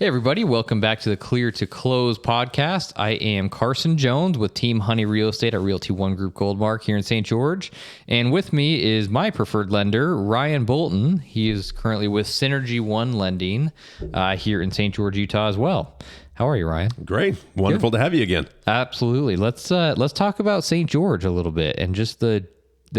Hey, everybody. Welcome back to the Clear to Close podcast. I am Carson Jones with Team Honey Real Estate at Realty One Group Goldmark here in St. George. And with me is my preferred lender, Ryan Bolton. He is currently with Synergy One Lending here in St. George, Utah as well. How are you, Ryan? Great. Wonderful to have you again. Absolutely. Let's talk about St. George a little bit and just the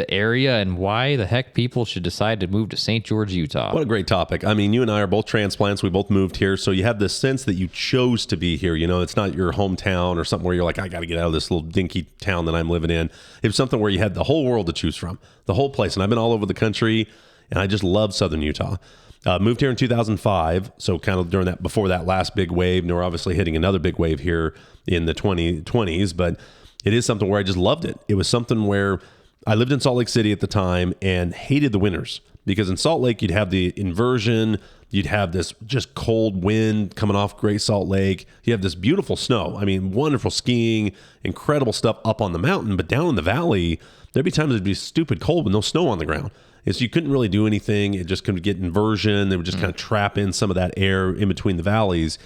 area and why the heck people should decide to move to St. George, Utah. What a great topic. I mean, you and I are both transplants. We both moved here. So you have this sense that you chose to be here. You know, it's not your hometown or something where you're like, I got to get out of this little dinky town that I'm living in. It was something where you had the whole world to choose from, the whole place. And I've been all over the country and I just love Southern Utah. Moved here in 2005. So kind of during that, before that last big wave, and we're obviously hitting another big wave here in the 2020s, but it is something where I just loved it. It was something where I lived in Salt Lake City at the time and hated the winters because in Salt Lake, you'd have the inversion. You'd have this just cold wind coming off Great Salt Lake. You have this beautiful snow. I mean, wonderful skiing, incredible stuff up on the mountain, but down in the valley, there'd be times it'd be stupid cold with no snow on the ground. And so you couldn't really do anything. It just couldn't get inversion. They would just kind of trap in some of that air in between the valleys.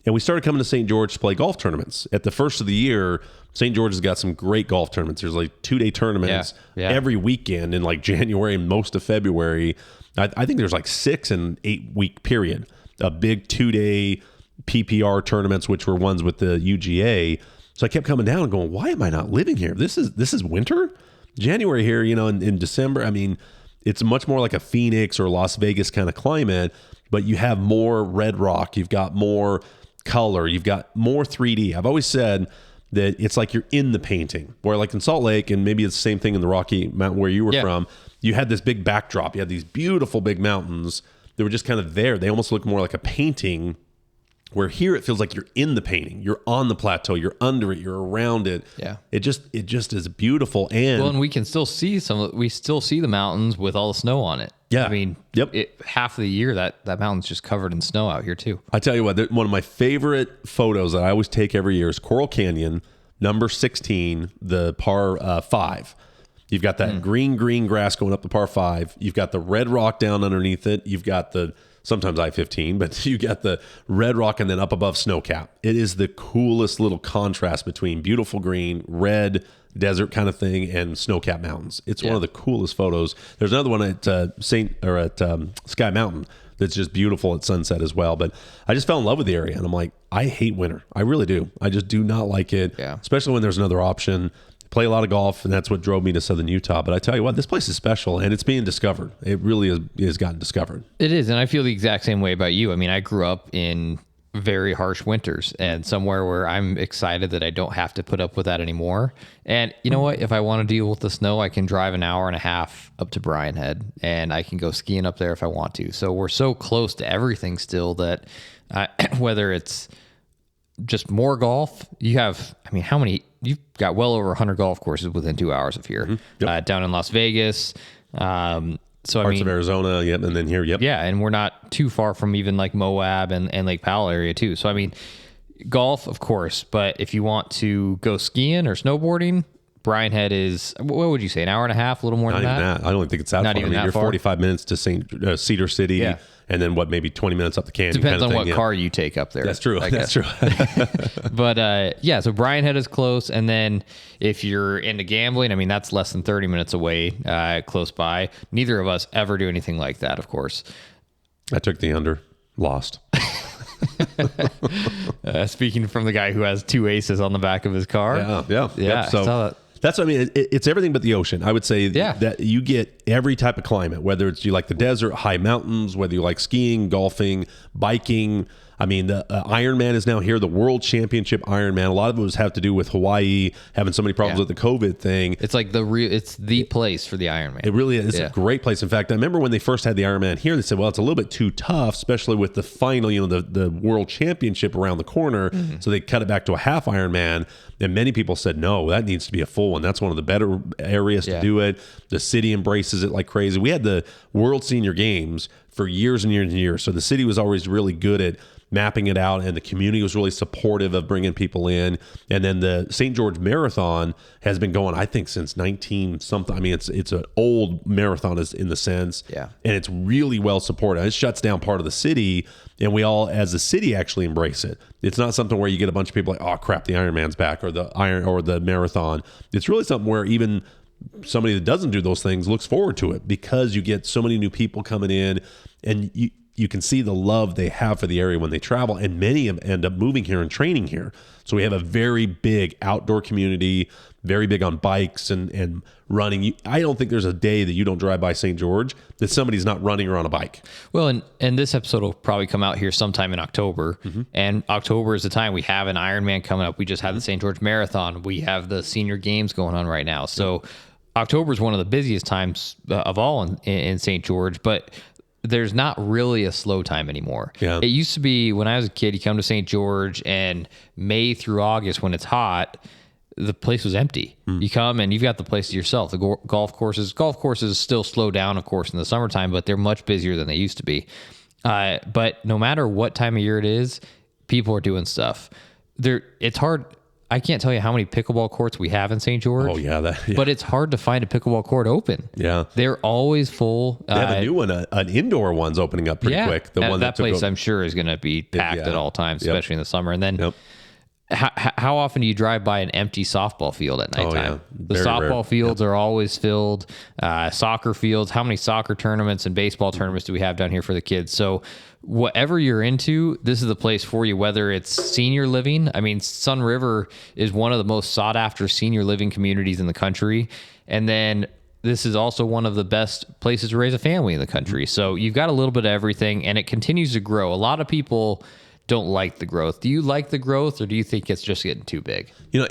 And we started coming to St. George to play golf tournaments. At the first of the year, St. George has got some great golf tournaments. There's like 2-day tournaments every weekend in like January and most of February. I think there's like 6 and 8 week period. A big 2-day PPR tournaments, which were ones with the UGA. So I kept coming down and going, why am I not living here? This is winter? January here, you know, in December. I mean, it's much more like a Phoenix or Las Vegas kind of climate, but you have more red rock. You've got more color. You've got more 3D. I've always said that it's like you're in the painting, where like in Salt Lake, and maybe it's the same thing in the Rocky Mountain where you were from, you had this big backdrop. You had these beautiful big mountains that were just kind of there. They almost look more like a painting, where here it feels like you're in the painting. You're on the plateau. You're under it. You're around it. Yeah. It just is beautiful. And we can still see we still see the mountains with all the snow on it. Yeah. I mean, half of the year that mountain's just covered in snow out here too. I tell you what, one of my favorite photos that I always take every year is Coral Canyon, number 16, the par 5. You've got that green grass going up the par 5. You've got the red rock down underneath it. You've got sometimes I-15, but you got the red rock and then up above snowcap. It is the coolest little contrast between beautiful green, red, desert kind of thing, and snowcap mountains. It's one of the coolest photos. There's another one at Sky Mountain that's just beautiful at sunset as well. But I just fell in love with the area, and I'm like, I hate winter. I really do. I just do not like it, especially when there's another option. Play a lot of golf, and that's what drove me to Southern Utah. But I tell you what, this place is special, and it's being discovered. It really is gotten discovered. It is, and I feel the exact same way about you. I mean, I grew up in very harsh winters, and somewhere where I'm excited that I don't have to put up with that anymore. And you know what? If I want to deal with the snow, I can drive an hour and a half up to Bryan Head, and I can go skiing up there if I want to. So we're so close to everything still that whether it's just more golf, you have, I mean, how many? You've got well over 100 golf courses within 2 hours of here, down in Las Vegas. So Parts of Arizona, and then here, Yeah, and we're not too far from even like Moab and Lake Powell area too. So, I mean, golf, of course, but if you want to go skiing or snowboarding, Bryan Head is, what would you say, an hour and a half, a little more than that? I don't think it's that far. Even you're far. 45 minutes to Cedar City, and then maybe 20 minutes up the canyon. Depends on what car you take up there. That's true. That's true. But so Bryan Head is close. And then if you're into gambling, I mean, that's less than 30 minutes away, close by. Neither of us ever do anything like that, of course. I took the under, lost. Speaking from the guy who has 2 aces on the back of his car. Yeah. So I saw that. That's what I mean. It's everything but the ocean. I would say that you get every type of climate, whether it's you like the desert, high mountains, whether you like skiing, golfing, biking. I mean, the Ironman is now here, the World Championship Ironman. A lot of it was have to do with Hawaii having so many problems with the COVID thing. It's like it's the place for the Ironman. It really is. It's a great place. In fact, I remember when they first had the Ironman here, they said, well, it's a little bit too tough, especially with the final, the World Championship around the corner. So they cut it back to a half Ironman. And many people said, no, that needs to be a full one. That's one of the better areas to do it. The city embraces it like crazy. We had the World Senior Games for years and years and years. So the city was always really good at mapping it out, and the community was really supportive of bringing people in. And then the St. George Marathon has been going, I think, since 19 something. I mean, it's an old marathon in the sense, Yeah. and it's really well supported. It shuts down part of the city, and we all, as a city, actually embrace it. It's not something where you get a bunch of people like, oh crap, the Ironman's back, or the marathon. It's really something where even somebody that doesn't do those things looks forward to it, because you get so many new people coming in, and you can see the love they have for the area when they travel, and many of them end up moving here and training here. So we have a very big outdoor community, very big on bikes and running. I don't think there's a day that you don't drive by St. George that somebody's not running or on a bike. Well, and this episode will probably come out here sometime in October. And October is the time we have an Ironman coming up. We just had the St. George Marathon. We have the senior games going on right now. So October is one of the busiest times of all in St. George, but there's not really a slow time anymore. Yeah. It used to be when I was a kid, you come to St. George, and May through August when it's hot, the place was empty. You come and you've got the place to yourself. The golf courses still slow down, of course, in the summertime, but they're much busier than they used to be. But no matter what time of year it is, people are doing stuff. It's hard. I can't tell you how many pickleball courts we have in St. George. Oh yeah, But it's hard to find a pickleball court open. Yeah. They're always full. They have a new one, an indoor one's opening up pretty quick. The one that place I'm sure is going to be packed at all times, especially in the summer. And then how often do you drive by an empty softball field at nighttime? The softball fields are always filled. Soccer fields. How many soccer tournaments and baseball tournaments do we have down here for the kids? So whatever you're into, this is the place for you, whether it's senior living. I mean, Sun River is one of the most sought after senior living communities in the country. And then this is also one of the best places to raise a family in the country. So you've got a little bit of everything, and it continues to grow. A lot of people don't like the growth. Do you like the growth, or do you think it's just getting too big? You know,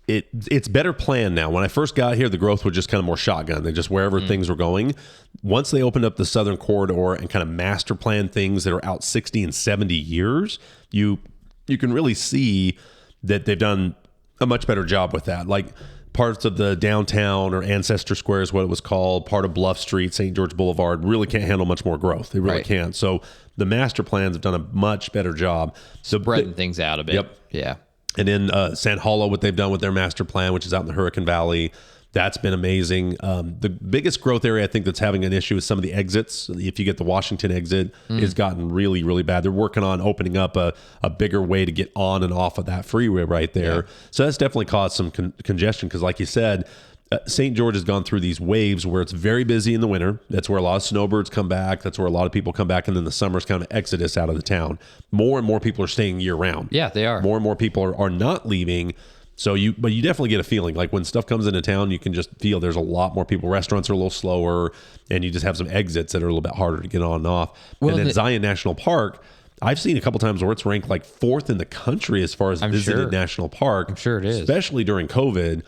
it's better planned now. When I first got here, the growth was just kind of more shotgun. They just wherever things were going. Once they opened up the southern corridor and kind of master plan things that are out 60 and 70 years, you can really see that they've done a much better job with that. Like parts of the downtown, or Ancestor Square is what it was called, part of Bluff Street, St. George Boulevard, really can't handle much more growth. They really can't. So the master plans have done a much better job. So spreading things out a bit. Yep. Yeah. And then San Hollow, what they've done with their master plan, which is out in the Hurricane Valley, that's been amazing. The biggest growth area I think that's having an issue is some of the exits. If you get the Washington exit, it's gotten really, really bad. They're working on opening up a bigger way to get on and off of that freeway right there. Yeah. So that's definitely caused some congestion, because like you said, St. George has gone through these waves where it's very busy in the winter. That's where a lot of snowbirds come back. That's where a lot of people come back. And then the summer's kind of exodus out of the town. More and more people are staying year round. Yeah, they are. More and more people are not leaving. But you definitely get a feeling like when stuff comes into town, you can just feel there's a lot more people. Restaurants are a little slower, and you just have some exits that are a little bit harder to get on and off. Well, and then Zion National Park, I've seen a couple times where it's ranked like 4th in the country as far as visited national park. I'm sure it is. Especially during COVID.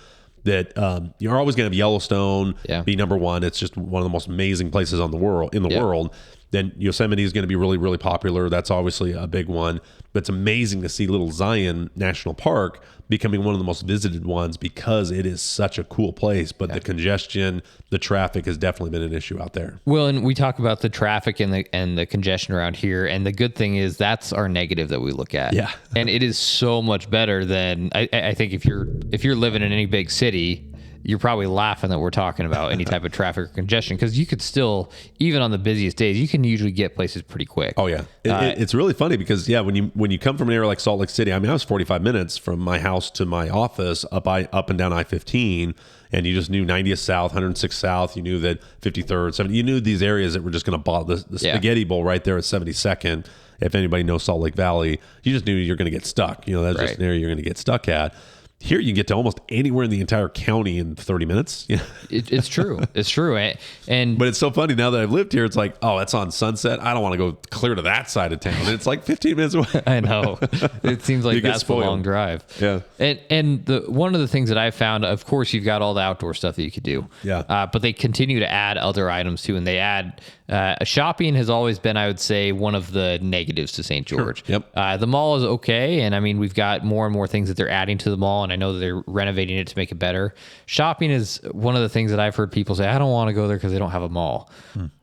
That you're always going to have Yellowstone be number one. It's just one of the most amazing places in the world. Then Yosemite is going to be really, really popular. That's obviously a big one. But it's amazing to see Little Zion National Park becoming one of the most visited ones, because it is such a cool place. But the congestion, the traffic has definitely been an issue out there. Well, and we talk about the traffic and the congestion around here. And the good thing is that's our negative that we look at. Yeah. And it is so much better than I think if you're living in any big city, you're probably laughing that we're talking about any type of traffic or congestion, because you could still, even on the busiest days, you can usually get places pretty quick. Oh yeah. It's really funny because when you come from an area like Salt Lake City, I mean, I was 45 minutes from my house to my office up and down I-15, and you just knew 90th South, 106 South. You knew that 53rd, 70. You knew these areas that were just going to bother the Spaghetti Bowl right there at 72nd. If anybody knows Salt Lake Valley, you just knew you're going to get stuck. That's just an area you're going to get stuck at. Here you can get to almost anywhere in the entire county in 30 minutes. It's true. It's true. But it's so funny now that I've lived here. It's like, oh, that's on Sunset. I don't want to go clear to that side of town. And it's like 15 minutes away. I know. It seems like that's a long drive. Yeah. And one of the things that I found, of course, you've got all the outdoor stuff that you could do. Yeah. But they continue to add other items too. And they add, shopping has always been, I would say, one of the negatives to St. George. Sure. Yep. The mall is okay. And I mean, we've got more and more things that they're adding to the mall. And I know that they're renovating it to make it better. Shopping is one of the things that I've heard people say, I don't want to go there because they don't have a mall.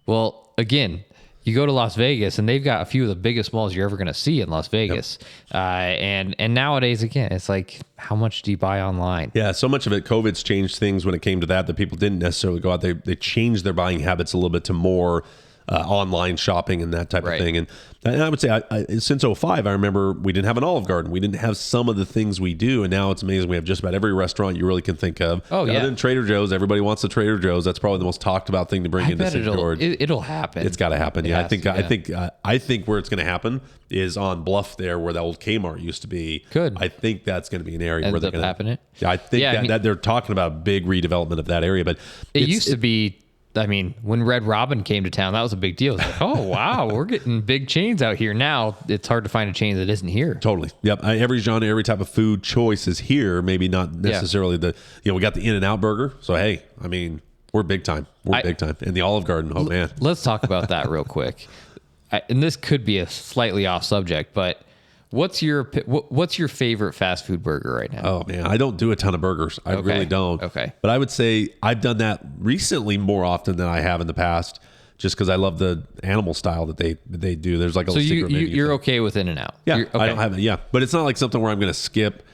Well, again, you go to Las Vegas and they've got a few of the biggest malls you're ever going to see in Las Vegas. And nowadays, again, it's like, how much do you buy online? Yeah, so much of it, COVID's changed things when it came to that people didn't necessarily go out. They changed their buying habits a little bit to more online shopping and that type of thing. And I would say since 2005, I remember we didn't have an Olive Garden. We didn't have some of the things we do. And now it's amazing. We have just about every restaurant you really can think of. Oh, yeah. Other than Trader Joe's, everybody wants the Trader Joe's. That's probably the most talked about thing to bring into St. George. It'll happen. It's got to happen. Yeah, I think where it's going to happen is on Bluff there, where the old Kmart used to be. Good. I think that's going to be an area where they're going to happen. It. Yeah, I think that they're talking about big redevelopment of that area. But it used to be. I mean, when Red Robin came to town, that was a big deal. It's like, oh, wow, we're getting big chains out here. Now it's hard to find a chain that isn't here. Totally. Yep. Every genre, every type of food choice is here. Maybe not necessarily we got the In-N-Out burger. So, hey, I mean, we're big time. We're big time. And the Olive Garden, oh, man. Let's talk about that real quick. And this could be a slightly off subject, but what's your favorite fast food burger right now? Oh man, I don't do a ton of burgers. I really don't. Okay. But I would say I've done that recently more often than I have in the past, just because I love the animal style that they do. There's like a secret menu. You're okay with In-N-Out? Yeah, okay. I don't have it. Yeah, but it's not like something where I'm going to skip.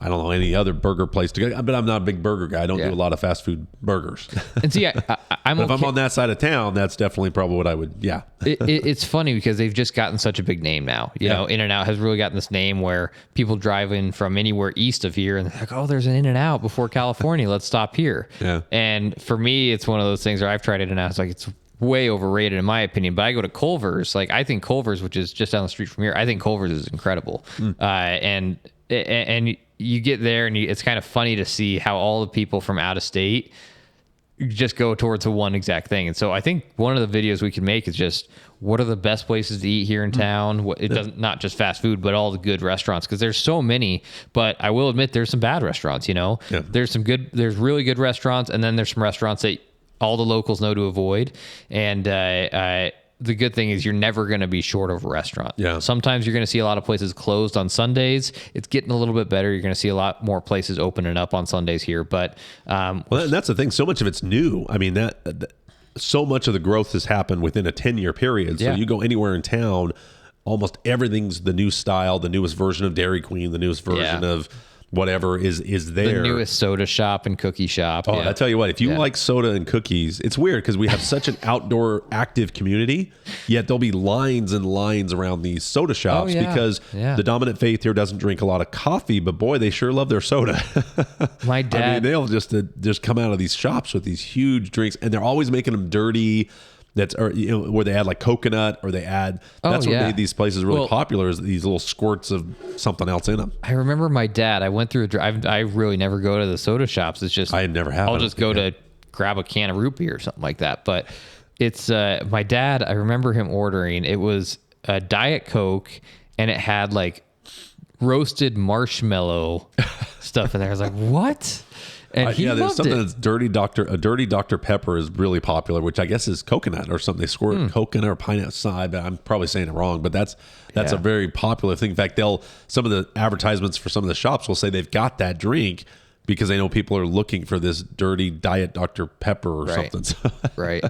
I don't know any other burger place to go, but I'm not a big burger guy. I don't do a lot of fast food burgers. And see, but if I'm on that side of town, that's definitely probably what I would. Yeah, it's funny because they've just gotten such a big name now. You know, In-N-Out has really gotten this name where people drive in from anywhere east of here and they're like, oh, there's an In-N-Out before California. Let's stop here. Yeah. And for me, it's one of those things where I've tried In-N-Out. It's like it's way overrated in my opinion. But I go to Culver's. Like I think Culver's, which is just down the street from here, I think Culver's is incredible. And you get there and it's kind of funny to see how all the people from out of state just go towards the one exact thing. And so I think one of the videos we can make is just what are the best places to eat here in town? It doesn't, not just fast food, but all the good restaurants, because there's so many. But I will admit there's some bad restaurants, There's really good restaurants, and then there's some restaurants that all the locals know to avoid. And the good thing is you're never going to be short of a restaurant. Yeah. Sometimes you're going to see a lot of places closed on Sundays. It's getting a little bit better. You're going to see a lot more places opening up on Sundays here. But well, and that's the thing. So much of it's new. I mean, that so much of the growth has happened within a 10-year period. So you go anywhere in town, almost everything's the new style, the newest version of Dairy Queen, the newest version of whatever is there. The newest soda shop and cookie shop. Oh, I tell you what, if you like soda and cookies, it's weird because we have such an outdoor active community, yet there'll be lines and lines around these soda shops because the dominant faith here doesn't drink a lot of coffee, but boy, they sure love their soda. My dad, I mean, they'll just come out of these shops with these huge drinks, and they're always making them dirty. Where they add like coconut, or they add. That's what made these places really popular, is these little squirts of something else in them. I remember my dad. I went through a drive. I really never go to the soda shops. It's just I never have. I'll just go to grab a can of root beer or something like that. But it's my dad. I remember him ordering. It was a Diet Coke, and it had like roasted marshmallow stuff in there. I was like, what? And he there's loved something it. that's dirty Dr. Pepper is really popular, which I guess is coconut or something. They squirt coconut or pineapple side, but I'm probably saying it wrong. But that's a very popular thing. In fact, some of the advertisements for some of the shops will say they've got that drink because they know people are looking for this dirty Diet Dr. Pepper or something. Right.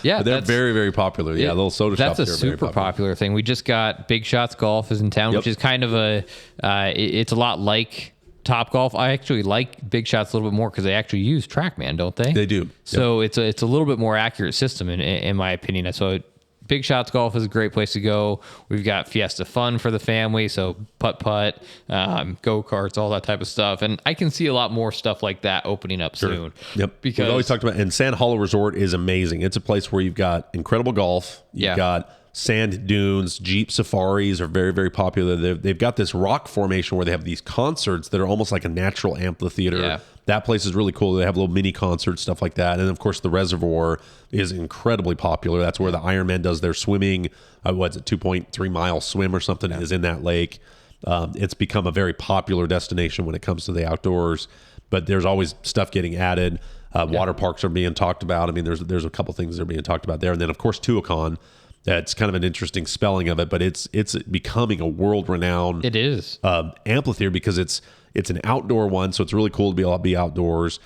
Yeah, but they're very, very popular. Yeah, little soda shops. That's a super popular thing. We just got Big Shots Golf is in town, which is kind of it's a lot like Top Golf. I actually like Big Shots a little bit more because they actually use TrackMan, don't they? They do. So it's a little bit more accurate system in my opinion. So Big Shots Golf is a great place to go. We've got Fiesta Fun for the family, so putt-putt, go-karts, all that type of stuff. And I can see a lot more stuff like that opening up soon. Yep. Because we've always talked about, and Sand Hollow Resort is amazing. It's a place where you've got incredible golf. You've got sand dunes. Jeep safaris are very, very popular. They've got this rock formation where they have these concerts that are almost like a natural amphitheater. Yeah. That place is really cool. They have little mini concerts, stuff like that. And of course, the reservoir is incredibly popular. That's where the Ironman does their swimming. 2.3 mile swim or something is in that lake. It's become a very popular destination when it comes to the outdoors. But there's always stuff getting added. Water parks are being talked about. I mean, there's a couple things that are being talked about there. And then, of course, Tuacahn. That's kind of an interesting spelling of it, but it's becoming a world-renowned amphitheater because it's an outdoor one, so it's really cool to be able to be outdoors.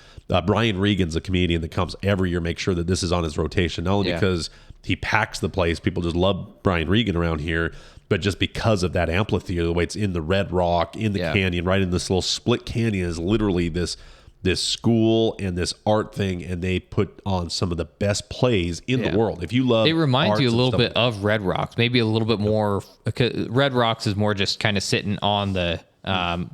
Brian Regan's a comedian that comes every year, make sure that this is on his rotation, not only because He packs the place. People just love Brian Regan around here. But just because of that amphitheater, the way it's in the red rock, in the canyon, right in this little split canyon is literally this school and this art thing, and they put on some of the best plays in the world. If you love, it reminds you a little bit like of Red Rocks, maybe a little bit more. Red Rocks is more just kind of sitting on the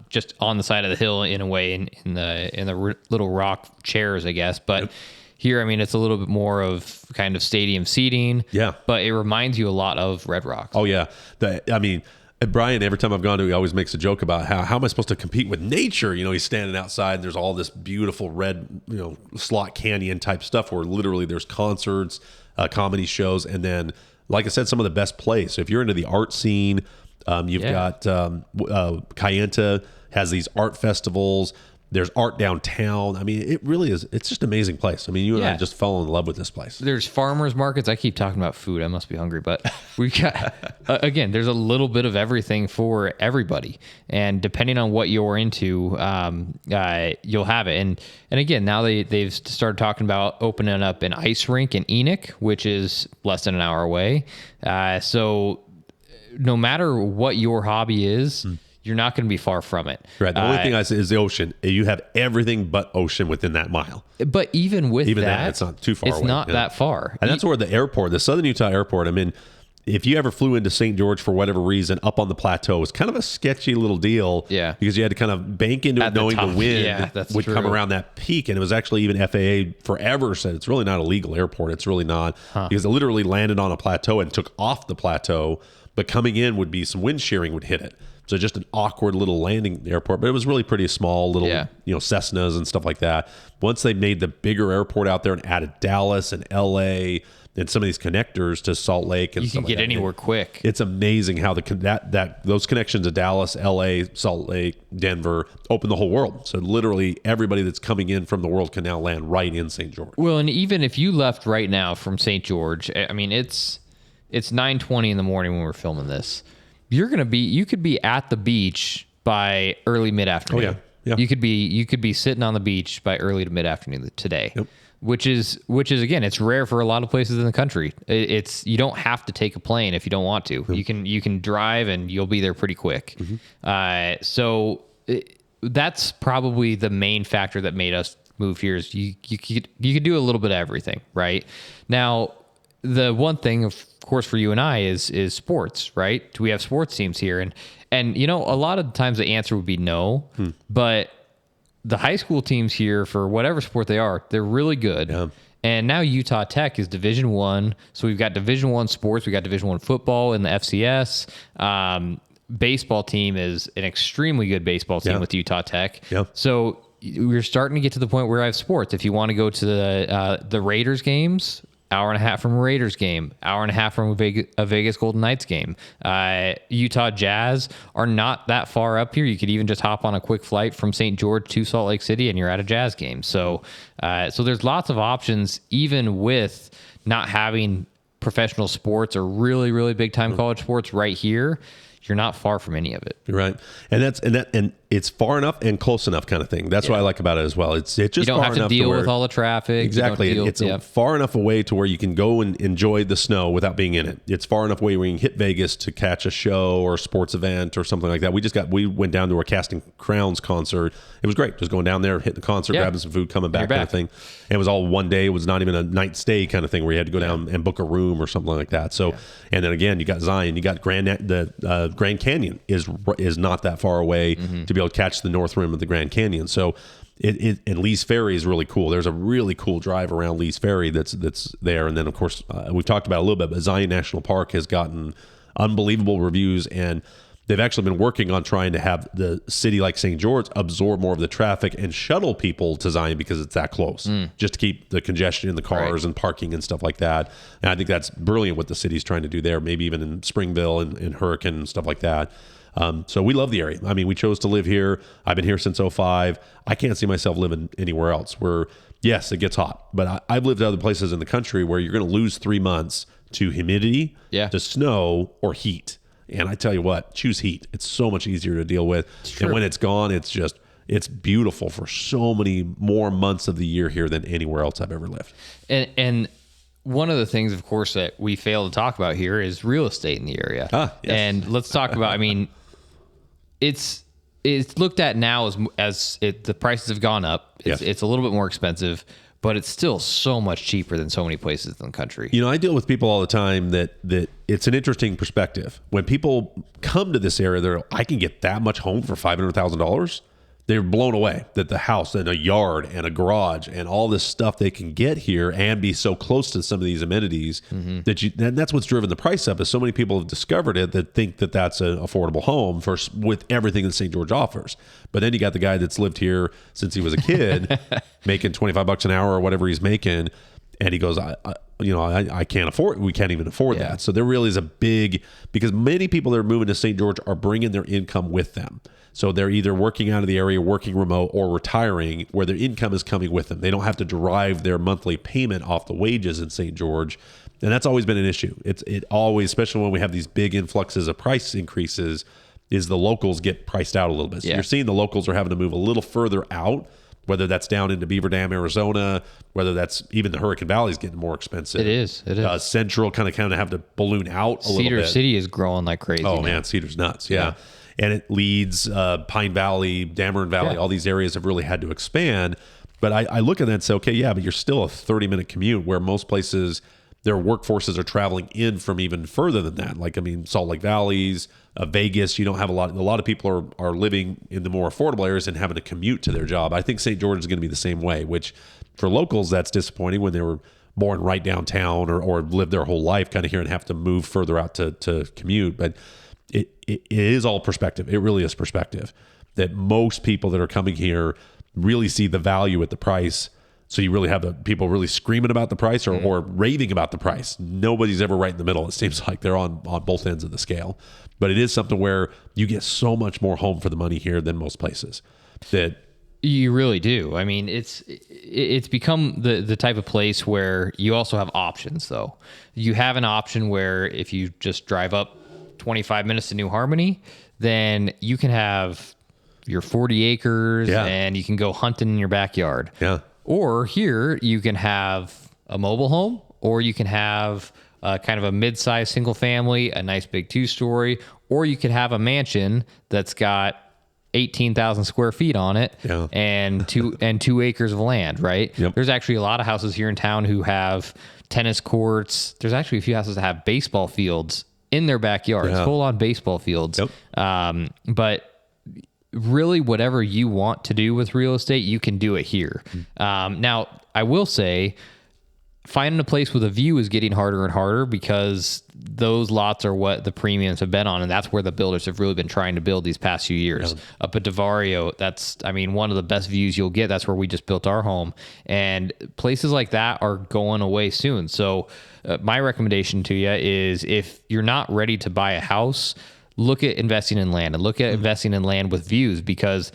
just on the side of the hill in a way, in the little rock chairs, I guess. But here, I mean, it's a little bit more of kind of stadium seating. Yeah, but it reminds you a lot of Red Rocks. Oh yeah, I mean. Brian, every time I've gone to, he always makes a joke about how am I supposed to compete with nature? You know, he's standing outside and there's all this beautiful red, slot canyon type stuff where literally there's concerts, comedy shows, and then, like I said, some of the best plays. So if you're into the art scene, you've got Kayenta has these art festivals. There's art downtown. I mean, it really is. It's just an amazing place. I mean, you and I just fell in love with this place. There's farmers markets. I keep talking about food. I must be hungry, but we got again. There's a little bit of everything for everybody, and depending on what you're into, you'll have it. And again, now they've started talking about opening up an ice rink in Enoch, which is less than an hour away. So no matter what your hobby is. You're not going to be far from it. Right. The only thing I say is the ocean. You have everything but ocean within that mile. But even that, it's not too far away. It's not that far. And that's where the airport, the Southern Utah airport, I mean, if you ever flew into St. George for whatever reason up on the plateau, it's kind of a sketchy little deal. Yeah. Because you had to kind of bank into it knowing the wind would come around that peak. And it was actually even FAA forever said it's really not a legal airport. It's really not. Because it literally landed on a plateau and took off the plateau. But coming in would be some wind shearing would hit it. So just an awkward little landing airport, but it was really pretty small, little, Cessnas and stuff like that. Once they made the bigger airport out there and added Dallas and LA and some of these connectors to Salt Lake, and you can get anywhere quick. It's amazing how those connections to Dallas, LA, Salt Lake, Denver open the whole world. So literally everybody that's coming in from the world can now land right in St. George. Well, and even if you left right now from St. George, I mean, it's 9:20 in the morning when we're filming this. You could be at the beach by early mid-afternoon. Oh, yeah. You could be sitting on the beach by early to mid-afternoon today. Yep. Which is again, it's rare for a lot of places in the country. You don't have to take a plane if you don't want to. Mm-hmm. You can drive and you'll be there pretty quick. Mm-hmm. That's probably the main factor that made us move here is you could do a little bit of everything, right? Now, the one thing, of course, for you and I is sports, right? Do we have sports teams here? And a lot of the times the answer would be no, but the high school teams here, for whatever sport they are, they're really good. Yeah. And now Utah Tech is Division I. So we've got Division I sports. We got Division I football in the FCS. Baseball team is an extremely good baseball team with Utah Tech. Yeah. So we're starting to get to the point where I have sports. If you want to go to the Raiders games, hour and a half from a Raiders game, hour and a half from a Vegas Golden Knights game. Utah Jazz are not that far up here. You could even just hop on a quick flight from St. George to Salt Lake City and you're at a Jazz game. So there's lots of options, even with not having professional sports or really, really big time college sports right here. You're not far from any of it. You're right. And it's far enough and close enough kind of thing. That's what I like about it as well. It's just you don't far have to enough deal with all the traffic. Exactly. It's far enough away to where you can go and enjoy the snow without being in it. It's far enough away where you can hit Vegas to catch a show or a sports event or something like that. We went down to a Casting Crowns concert. It was great. Just going down there, hitting the concert, grabbing some food, coming back kind of thing. And it was all one day. It was not even a night stay kind of thing where you had to go down and book a room or something like that. So, and then again, you got Zion, you got Grand Canyon is not that far away to be able to catch the north rim of the Grand Canyon. So and Lee's Ferry is really cool. There's a really cool drive around Lee's Ferry that's there. And then of course we've talked about it a little bit, but Zion National Park has gotten unbelievable reviews, and they've actually been working on trying to have the city like St. George absorb more of the traffic and shuttle people to Zion because it's that close, just to keep the congestion in the cars and parking and stuff like that. And I think that's brilliant what the city's trying to do there, maybe even in Springville and Hurricane and stuff like that. So we love the area. I mean, we chose to live here. I've been here since 2005. I can't see myself living anywhere else yes, it gets hot, but I've lived at other places in the country where you're going to lose 3 months to humidity, to snow, or heat. And I tell you what, choose heat. It's so much easier to deal with. And when it's gone, it's beautiful for so many more months of the year here than anywhere else I've ever lived. And one of the things, of course, that we fail to talk about here is real estate in the area. Yes. And let's talk about, I mean, it's looked at now as the prices have gone up. It's a little bit more expensive, but it's still so much cheaper than so many places in the country. You know, I deal with people all the time that it's an interesting perspective. When people come to this area, I can get that much home for $500,000. They're blown away that the house and a yard and a garage and all this stuff they can get here and be so close to some of these amenities and that's what's driven the price up. Is so many people have discovered it that think that that's an affordable home with everything that St. George offers. But then you got the guy that's lived here since he was a kid, making $25 an hour or whatever he's making, and he goes, I can't afford. We can't even afford that. So there really is a big, because many people that are moving to St. George are bringing their income with them. So they're either working out of the area, working remote, or retiring, where their income is coming with them. They don't have to derive their monthly payment off the wages in St. George, and that's always been an issue. It always, especially when we have these big influxes of price increases, is the locals get priced out a little bit. So you're seeing the locals are having to move a little further out, whether that's down into Beaver Dam, Arizona, whether that's even the Hurricane Valley is getting more expensive. It is. Central kind of have to balloon out a little bit. Cedar City is growing like crazy. Oh, man, Cedar's nuts. Yeah. And it leads Pine Valley, Dameron Valley, all these areas have really had to expand. But I look at that and say, okay, but you're still a 30-minute commute, where most places, their workforces are traveling in from even further than that. Like, I mean, Salt Lake Valleys, Vegas, you don't have a lot of people are living in the more affordable areas and having to commute to their job. I think St. George is going to be the same way, which for locals, that's disappointing when they were born right downtown or lived their whole life kind of here and have to move further out to commute. But it is all perspective. It really is perspective that most people that are coming here really see the value at the price. So you really have the people really screaming about the price or raving about the price. Nobody's ever right in the middle. It seems like they're on both ends of the scale. But it is something where you get so much more home for the money here than most places. That you really do. I mean, it's become the type of place where you also have options, though. You have an option where if you just drive up 25 minutes to New Harmony, then you can have your 40 acres and you can go hunting in your backyard. Yeah. Or here you can have a mobile home, or you can have kind of a mid-sized single family, a nice big 2-story, or you could have a mansion that's got 18,000 square feet on it and 2 acres of land, right? Yep. There's actually a lot of houses here in town who have tennis courts. There's actually a few houses that have baseball fields in their backyards, full-on baseball fields. Yep. But really, whatever you want to do with real estate, you can do it here. Now, I will say, finding a place with a view is getting harder and harder because those lots are what the premiums have been on, and that's where the builders have really been trying to build these past few years. Yeah. Up at Devario, that's, I mean, one of the best views you'll get. That's where we just built our home, and places like that are going away soon. So my recommendation to you is, if you're not ready to buy a house, look at investing in land, and look at investing in land with views, because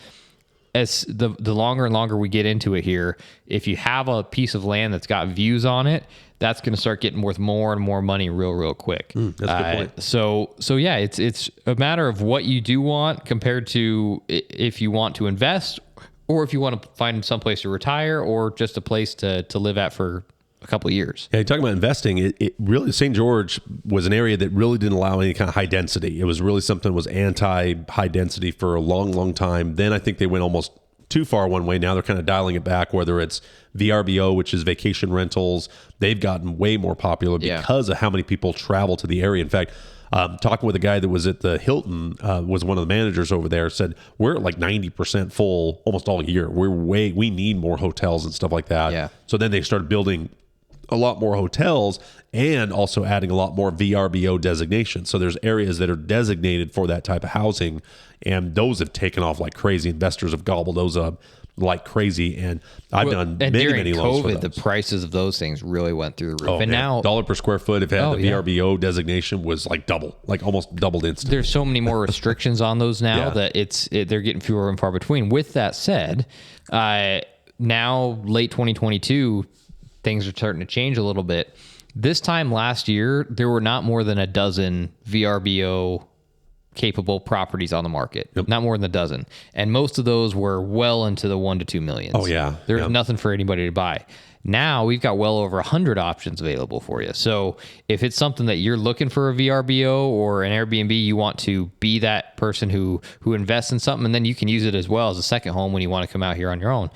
as the longer and longer we get into it here, if you have a piece of land that's got views on it, that's going to start getting worth more and more money real quick. That's a good point. So yeah, it's a matter of what you do want compared to if you want to invest, or if you want to find some place to retire, or just a place to live at for a couple of years. Yeah, talking about investing, it really, St. George was an area that really didn't allow any kind of high density. It was really something that was anti-high density for a long time. Then I think they went almost too far one way. Now they're kind of dialing it back, whether it's VRBO, which is vacation rentals. They've gotten way more popular because of how many people travel to the area. In fact, talking with a guy that was at the Hilton, was one of the managers over there, said we're at like 90% full almost all year. We need more hotels and stuff like that. Yeah. So then they started building a lot more hotels and also adding a lot more VRBO designations. So there's areas that are designated for that type of housing, and those have taken off like crazy. Investors have gobbled those up like crazy, and I've done many loans for those. The prices of those things really went through the roof. And now dollar per square foot, if it had the VRBO designation, was like double, like almost doubled instantly. There's so many more restrictions on those now that they're getting fewer and far between. With that said, now late 2022, things are starting to change a little bit. This time last year, there were not more than a dozen VRBO capable properties on the market. Yep. Not more than a dozen. And most of those were well into the $1 to $2 million. Oh, yeah. There's nothing for anybody to buy. Now we've got well over 100 options available for you. So if it's something that you're looking for a VRBO or an Airbnb, you want to be that person who invests in something, and then you can use it as well as a second home when you want to come out here on your own.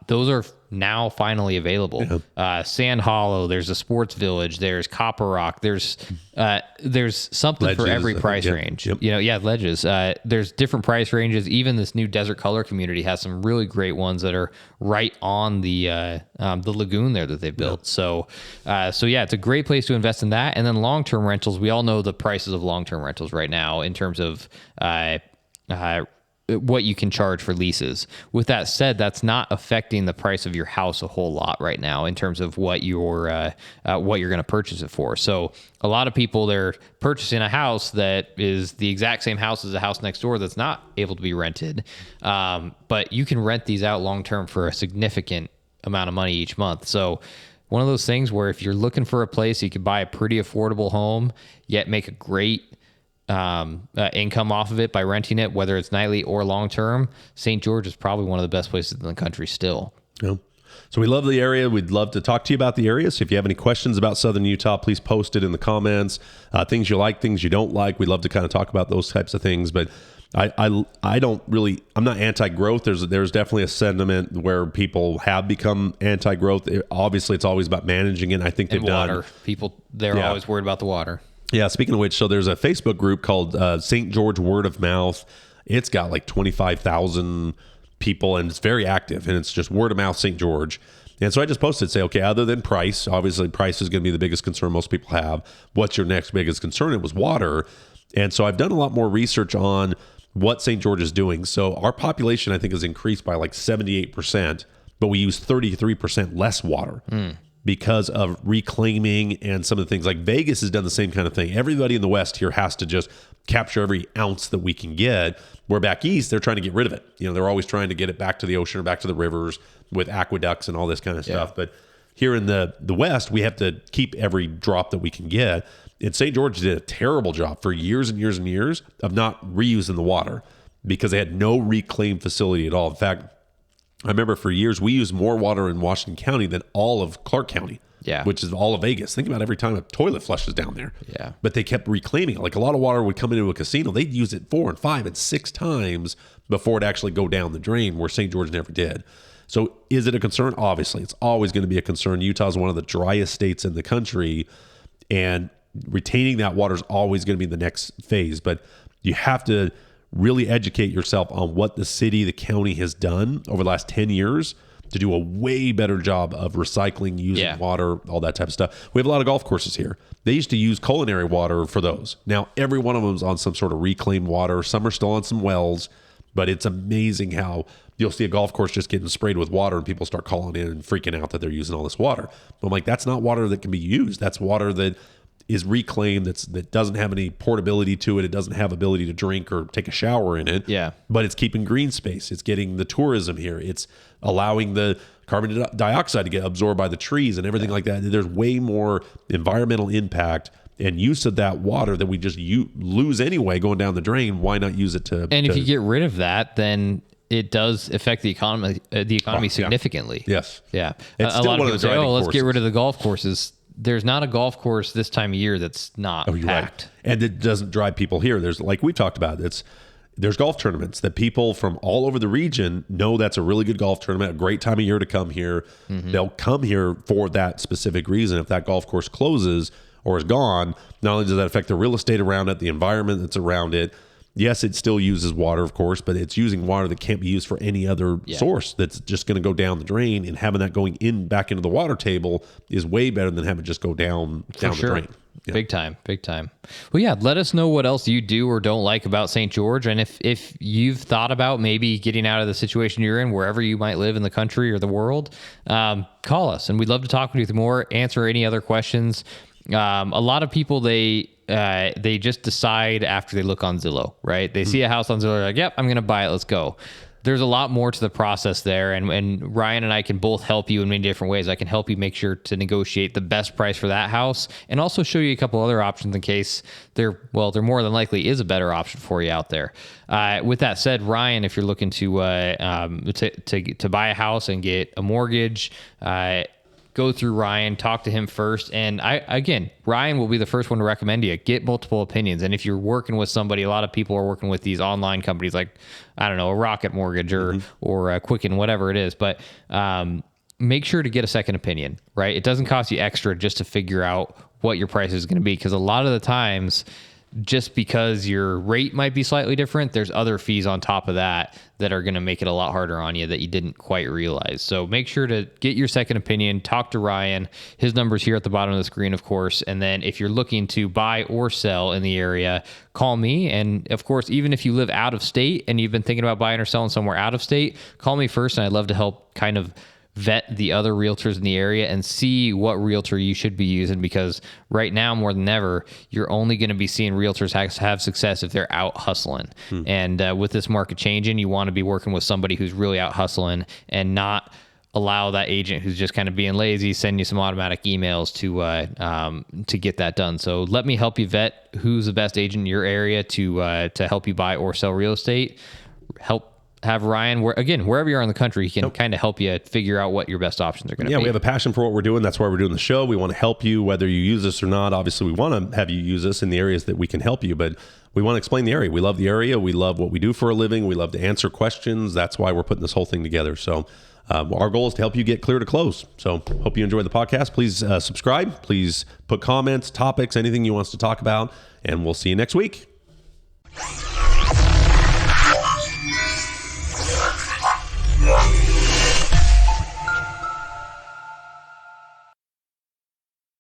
Those are now finally available. Sand Hollow, there's a Sports Village, there's Copper Rock, there's something Ledges, for every price yep, range. yep. Ledges. There's different price ranges. Even this new Desert Color community has some really great ones that are right on the lagoon there that they've built. So it's a great place to invest in that. And then long-term rentals, we all know the prices of long-term rentals right now in terms of what you can charge for leases. With that said, that's not affecting the price of your house a whole lot right now in terms of what you're going to purchase it for. So a lot of people, they're purchasing a house that is the exact same house as the house next door that's not able to be rented. But you can rent these out long-term for a significant amount of money each month. So one of those things where if you're looking for a place you could buy a pretty affordable home, yet make a great income off of it by renting it, whether it's nightly or long term, St. George is probably one of the best places in the country still. Yeah. So we love the area. We'd love to talk to you about the area. So if you have any questions about Southern Utah, please post it in the comments. Things you like, things you don't like. We'd love to kind of talk about those types of things. But I don't really, I'm not anti-growth. There's definitely a sentiment where people have become anti-growth. Obviously, it's always about managing it. I think they've done. People, they're always worried about the water. Yeah, speaking of which, so there's a Facebook group called St. George Word of Mouth. It's got like 25,000 people, and it's very active, and it's just word of mouth St. George. And so I just posted, say, okay, other than price, obviously price is going to be the biggest concern most people have. What's your next biggest concern? It was water. And so I've done a lot more research on what St. George is doing. So our population, I think, has increased by like 78%, but we use 33% less water. Because of reclaiming and some of the things. Like Vegas has done the same kind of thing. Everybody in the West here has to just capture every ounce that we can get. Where back East, they're trying to get rid of it. They're always trying to get it back to the ocean or back to the rivers with aqueducts and all this kind of stuff. But here in the West, we have to keep every drop that we can get. And St. George did a terrible job for years and years and years of not reusing the water because they had no reclaim facility at all. In fact, I remember for years, we used more water in Washington County than all of Clark County, which is all of Vegas. Think about every time a toilet flushes down there. Yeah. But they kept reclaiming it. Like a lot of water would come into a casino. They'd use it 4 and 5 and 6 times before it actually go down the drain, where St. George never did. So is it a concern? Obviously, it's always going to be a concern. Utah is one of the driest states in the country, and retaining that water is always going to be the next phase. But you have to really educate yourself on what the city, the county has done over the last 10 years to do a way better job of recycling, using water, all that type of stuff. We have a lot of golf courses here. They used to use culinary water for those. Now, every one of them is on some sort of reclaimed water. Some are still on some wells, but it's amazing how you'll see a golf course just getting sprayed with water and people start calling in and freaking out that they're using all this water. But I'm like, that's not water that can be used. That's water that is reclaimed, that doesn't have any portability to it. It doesn't have ability to drink or take a shower in it. Yeah. But it's keeping green space. It's getting the tourism here. It's allowing the carbon dioxide to get absorbed by the trees and everything like that. There's way more environmental impact and use of that water that we just lose anyway going down the drain. Why not use it to... And if you get rid of that, then it does affect the economy significantly. Yes. Yeah. It's a still lot one of of people the say, driving let's get forces. rid of the golf courses. There's not a golf course this time of year that's not packed. Right. And it doesn't drive people here. There's, like we talked about, there's golf tournaments that people from all over the region know that's a really good golf tournament, a great time of year to come here. They'll come here for that specific reason. If that golf course closes or is gone, not only does that affect the real estate around it, the environment that's around it. Yes, it still uses water, of course, but it's using water that can't be used for any other source that's just going to go down the drain, and having that going back into the water table is way better than having it just go down the drain. Yeah. Big time. Well, yeah, let us know what else you do or don't like about St. George. And if you've thought about maybe getting out of the situation you're in, wherever you might live in the country or the world, call us. And we'd love to talk with you more, answer any other questions. A lot of people, they just decide after they look on Zillow, right? They see a house on Zillow, they're like, yep, I'm going to buy it. Let's go. There's a lot more to the process there. And Ryan and I can both help you in many different ways. I can help you make sure to negotiate the best price for that house and also show you a couple other options in case there more than likely is a better option for you out there. With that said, Ryan, if you're looking to buy a house and get a mortgage, go through Ryan, talk to him first. And Ryan will be the first one to recommend you. Get multiple opinions. And if you're working with somebody, a lot of people are working with these online companies like, I don't know, a Rocket Mortgage or a Quicken, whatever it is. But make sure to get a second opinion, right? It doesn't cost you extra just to figure out what your price is going to be. Because a lot of the times, just because your rate might be slightly different, there's other fees on top of that are going to make it a lot harder on you that you didn't quite realize. So make sure to get your second opinion, talk to Ryan. His number's here at the bottom of the screen, of course. And then if you're looking to buy or sell in the area, call me. And of course, even if you live out of state and you've been thinking about buying or selling somewhere out of state, call me first. And I'd love to help kind of vet the other realtors in the area and see what realtor you should be using, because right now more than ever, you're only going to be seeing realtors have success if they're out hustling. And with this market changing, you want to be working with somebody who's really out hustling and not allow that agent who's just kind of being lazy send you some automatic emails to get that done. So let me help you vet who's the best agent in your area to help you buy or sell real estate. Have Ryan, wherever you are in the country, he can kind of help you figure out what your best options are going to be. Yeah, we have a passion for what we're doing. That's why we're doing the show. We want to help you, whether you use us or not. Obviously, we want to have you use us in the areas that we can help you, but we want to explain the area. We love the area. We love what we do for a living. We love to answer questions. That's why we're putting this whole thing together. So our goal is to help you get clear to close. So hope you enjoy the podcast. Please subscribe. Please put comments, topics, anything you want us to talk about, and we'll see you next week.